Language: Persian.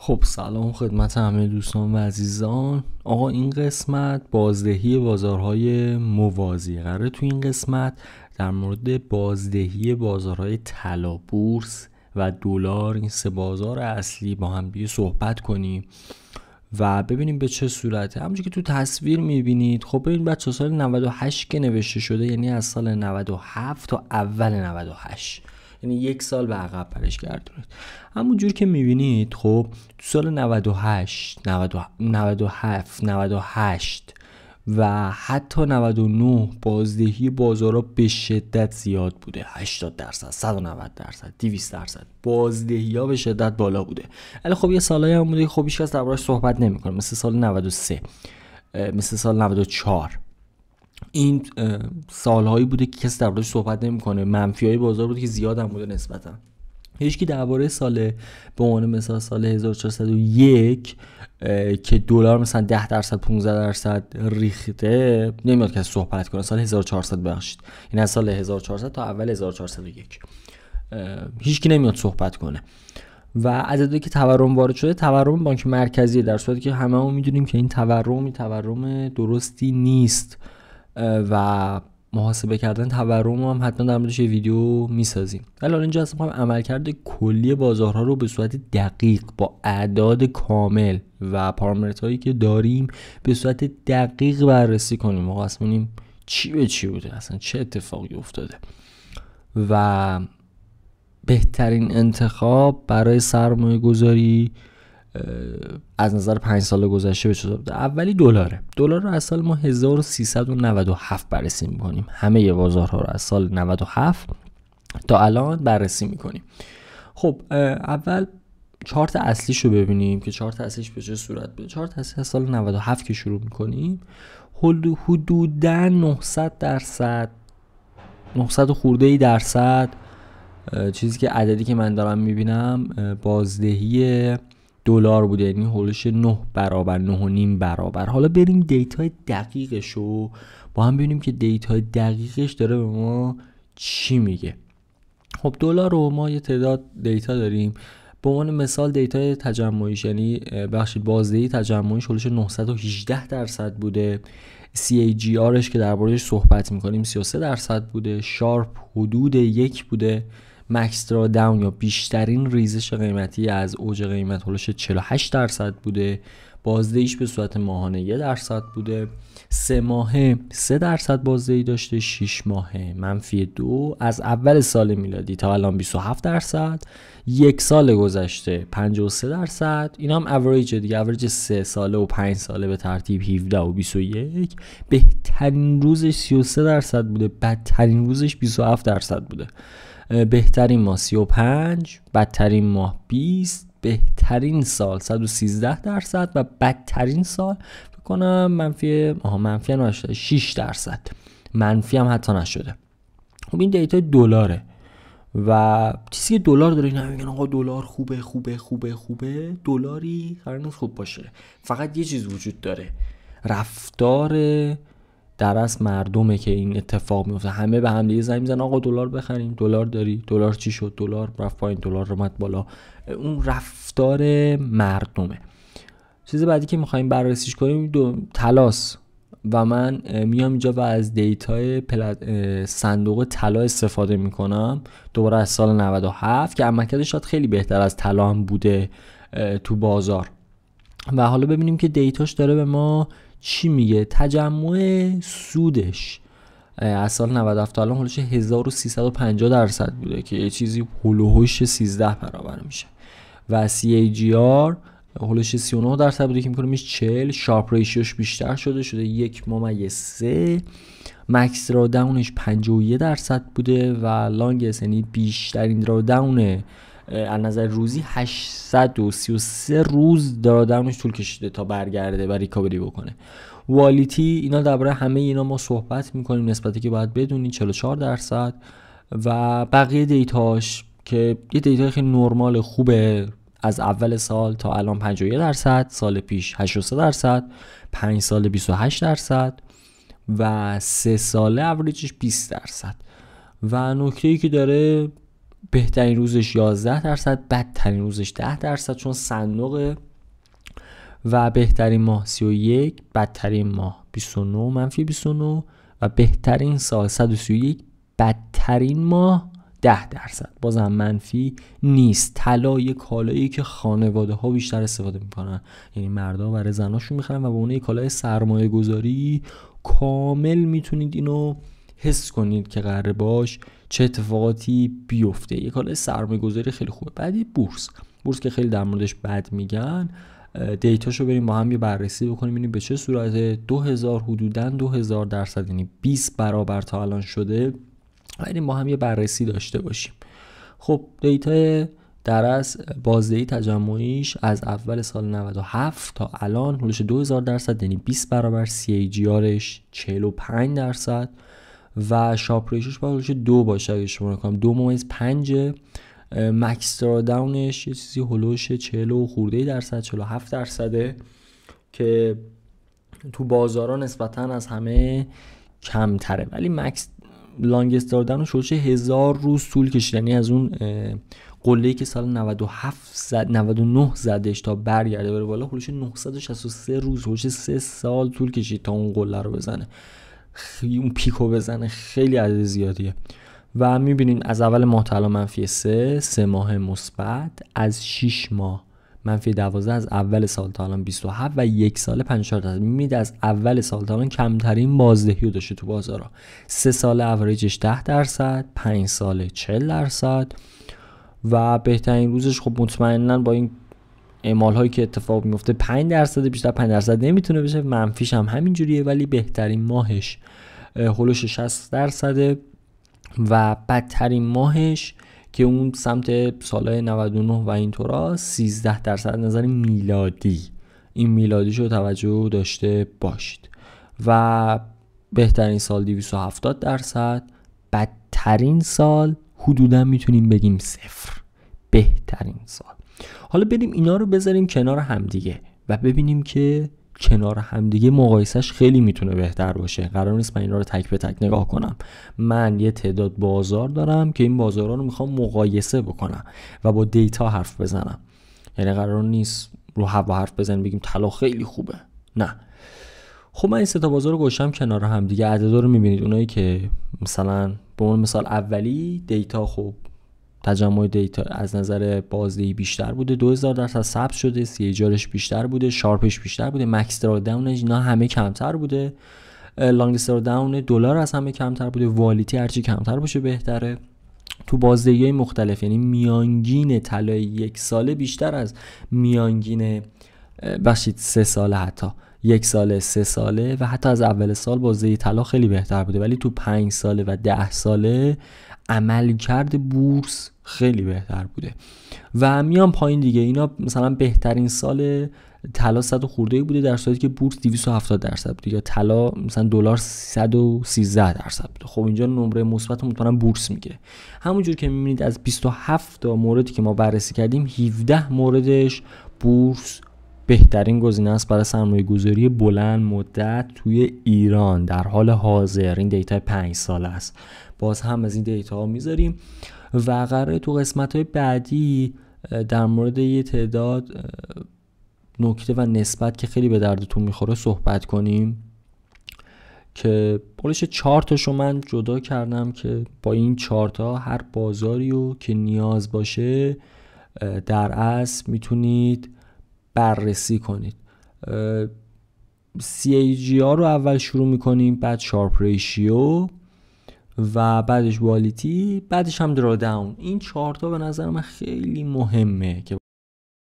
خب سلام خدمت همه دوستان و عزیزان. آقا این قسمت بازدهی بازارهای موازی قراره تو این قسمت در مورد بازدهی بازارهای طلا، بورس و دلار، این سه بازار اصلی با هم دیگه صحبت کنیم و ببینیم به چه صورته. همونجوری که تو تصویر میبینید، خب ببین بچه سال 98 که نوشته شده، یعنی از سال 97 تا اول 98، یعنی یک سال به عقب برش گردونید. همونجور که میبینید خب تو سال 98 97 98 و حتی 99 بازدهی بازارها به شدت زیاد بوده. 80%، 190%، 200% بازدهی ها به شدت بالا بوده. ولی خب یه سالایی هم بوده خب هیچ کس دربارش صحبت نمیکنه، مثل سال 93، مثل سال 94. این سالهایی بوده که کسی دربارش صحبت نمیکنه. منفیای بازار بوده که زیاد هم بوده نسبتا. هیچکی درباره سال به عنوان مثال سال 1401 که دلار مثلا 10% 15% ریخته نمیاد که صحبت کنه. سال 1400 بخشید، این از سال 1400 تا اول 1401 هیچکی نمیاد صحبت کنه. و عددی که تورم وارد شده تورم بانک مرکزی، در صورتی که هممون میدونیم که این تورم درستی نیست و محاسبه کردن تورم هم حتما در موردش یه ویدیو میسازیم. ولی حالا اینجا اصلا عملکرد کلی بازارها رو به صورت دقیق با اعداد کامل و پارامترهایی که داریم به صورت دقیق بررسی کنیم و اصلا ببینیم چی به چی بوده، اصلا چه اتفاقی افتاده و بهترین انتخاب برای سرمایه گذاری از نظر 5 سال گذشته به چطور بوده. اولی دلار رو از سال ما 1397 بررسی میکنیم. همه بازارها رو از سال 97 تا الان بررسی میکنیم. خب اول چارت اصلیش رو ببینیم که چارت اصلیش به چه صورت بوده. چارت اصلی از سال 97 که شروع میکنیم حدوداً 900 خورده درصد چیزی که عددی که من دارم میبینم بازدهی دلار بوده، یعنی هولش 9 برابر 9.5 برابر. حالا بریم دیتای دقیقش رو با هم ببینیم که دیتای دقیقش داره به ما چی میگه. خب دلار رو ما یه تعداد دیتا داریم. به عنوان مثال دیتای تجمعیش، یعنی بازدهی تجمعیش هولش 918% بوده. CAGRش که دربارهش صحبت میکنیم 33% بوده. شارپ حدود 1 بوده. مکس درا داون یا بیشترین ریزش قیمتی از اوج قیمت هولش 48% بوده. بازدهیش به صورت ماهانه 1% بوده. 3 ماهه 3% بازدهی داشته. 6 ماهه -2 از اول سال میلادی تا الان 27%. یک سال گذشته 53%. اینا هم اوریج دیگه، اوریج 3 ساله و 5 ساله به ترتیب 17 و 21. بهترین روزش 33% بوده، بدترین روزش 27% بوده. بهترین ماه 35، بدترین ماه 20، بهترین سال 113% و بدترین سال فکر کنم منفی 6%، منفی هم حتی نشده. خب این دیتا دلاره و چیزی که دلار داره اینا میگن آقا دلار خوبه. دلاری قرار نیست خوب باشه. فقط یه چیز وجود داره، رفتار در از مردمه که این اتفاق میفته. همه به هم دیگه زنگ میزنن آقا دلار بخریم، دلار داری، دلار چی شد، دلار رفت پایین، دلار اومد بالا. اون رفتار مردمه. چیز بعدی که میخوایم بررسیش کنیم طلاست و من میام اینجا و از دیتای صندوق طلا استفاده میکنم، دوباره از سال 97 که عملکردش شاید خیلی بهتر از طلا هم بوده تو بازار. و حالا ببینیم که دیتاش داره به ما چی میگه. تجمع سودش از سال 97 تا الان هولش 1350% بوده که یه چیزی هولوش 13 برابر میشه. و CAGR هولش 39% بوده که میکنه میشه 40. شارپ ریشیوش بیشتر شده 1.3. مکس درا داونش 51% بوده و لانگست یعنی بیشترین درا داون از نظر روزی 833 روز درآمدش طول کشیده تا برگرده و ریکاوری بکنه. والیتی اینا درباره همه اینا ما صحبت میکنیم، نسبتی که باید بدونید 44% و بقیه دیتاش که یه دیتا خیلی نرمال خوبه. از اول سال تا الان 51%، سال پیش 83%، 5 سال 28% و 3 ساله اوریجش 20%. و نکته‌ای که داره بهترین روزش 11%، بدترین روزش 10%، چون صندوقه. و بهترین ماه 31، بدترین ماه 29 -29 و بهترین سال 131، بدترین ماه 10%. بازم منفی نیست. طلا یه کالایی که خانواده ها بیشتر استفاده میکنن، یعنی مردا برای زناشون میخرن و به اون کالای سرمایه گذاری کامل میتونید اینو حس کنید که قراره باش چه اتفاقاتی بیفته. یه کالای سرمایه گذاری خیلی خوبه. بعدی بورس که خیلی در موردش بد میگن، دیتاشو بریم با هم یه بررسی بکنیم ببینیم به چه صورت. 2000 حدوداً 2000%، یعنی 20 برابر تا الان شده. بریم با هم یه بررسی داشته باشیم. خب دیتای درس بازدهی تجمعیش از اول سال 97 تا الان حدود 2000%، یعنی 20 برابر. CAGRش 45% و شارپ ریشوش باید حدود 2 باشه اگه شما نکنم 2.5. مکس دراوداونش یه چیزی هلوش 40 خورده درصد، 47%، که تو بازارها نسبتا از همه کمتره. ولی مکس لانگست دراوداونش هلوش 1000 روز طول کشید، یعنی از اون قله‌ای که سال 99 زدش تا برگرده بره بالا هلوش 963 روز، هلوش 3 سال طول کشید تا اون قله رو بزنه، اون پیکو بزنه. خیلی عدد زیادیه. و میبینین از اول ماه تا الان -3، 3 ماه مثبت، از 6 ماه -12، از اول سال تا الان 27 و یک سال 54%. میبینید از اول سال تا الان کمترین بازدهی رو داشته تو بازارها. 3 سال اوریجش 10%، 5 سال 40% و بهترین روزش خب مطمئناً با این اعمال هایی که اتفاق میفته 5%، بیشتر 5% نمیتونه بشه. منفیش هم همین جوریه، ولی بهترین ماهش هولوش 60% و بدترین ماهش که اون سمت سالهای 99 و اینطورا 13% نظر میلادی. این میلادیشو توجه داشته باشید. و بهترین سال 270%، بدترین سال حدودا میتونیم بگیم 0. بهترین سال. حالا بریم اینا رو بذاریم کنار همدیگه و ببینیم که کنار همدیگه مقایسهش خیلی میتونه بهتر باشه. قرار نیست من اینا رو تک به تک نگاه کنم. من یه تعداد بازار دارم که این بازارها رو میخوام مقایسه بکنم و با دیتا حرف بزنم. یعنی قرار نیست رو هوا حرف بزنیم بگیم طلا خیلی خوبه، نه. خب من این سه تا بازار رو گذاشتم کنار هم دیگه. عددا رو میبینید، اونایی که مثلا به عنوان مثال اولی دیتا، خب تجمع دیتا از نظر بازدهی بیشتر بوده، 2000% ثبت شده، CAGRش بیشتر بوده، شارپش بیشتر بوده، مکس دراوداونش اینا همه کمتر بوده، لانگست دراوداون دلار از همه کمتر بوده، والیتی هرچی کمتر باشه بهتره. تو بازدهی‌های مختلف، یعنی میانگین طلای یک ساله بیشتر از میانگین 3 ساله، حتی 1 ساله، 3 ساله و حتی از اول سال بازدهی طلا خیلی بهتر بوده. ولی تو 5 ساله و 10 ساله عملکرد بورس خیلی بهتر بوده. و میان پایین دیگه، اینا مثلا بهترین سال طلا 100 خورده بوده در صورتی که بورس 270% بوده، یا طلا مثلا دلار 113% بوده. خب اینجا نمره مثبت مطمئنا بورس میگیره. همونجور که میبینید از 27 تا موردی که ما بررسی کردیم 17 موردش بورس بهترین گزینه است برای سرمایه گذاری بلند مدت توی ایران در حال حاضر. این دیتا 5 ساله است. باز هم از این دیتا ها میذاریم و قراره تو قسمت های بعدی در مورد یه تعداد نکته و نسبت که خیلی به دردتون میخوره صحبت کنیم، که بولش 4 تاشو من جدا کردم که با این 4 تا هر بازاری رو که نیاز باشه در اصل میتونید بررسی کنید. CAGR رو اول شروع میکنیم، بعد شارپ ریشیو و بعدش والیتی، بعدش هم دراداون. این 4 تا به نظر من خیلی مهمه که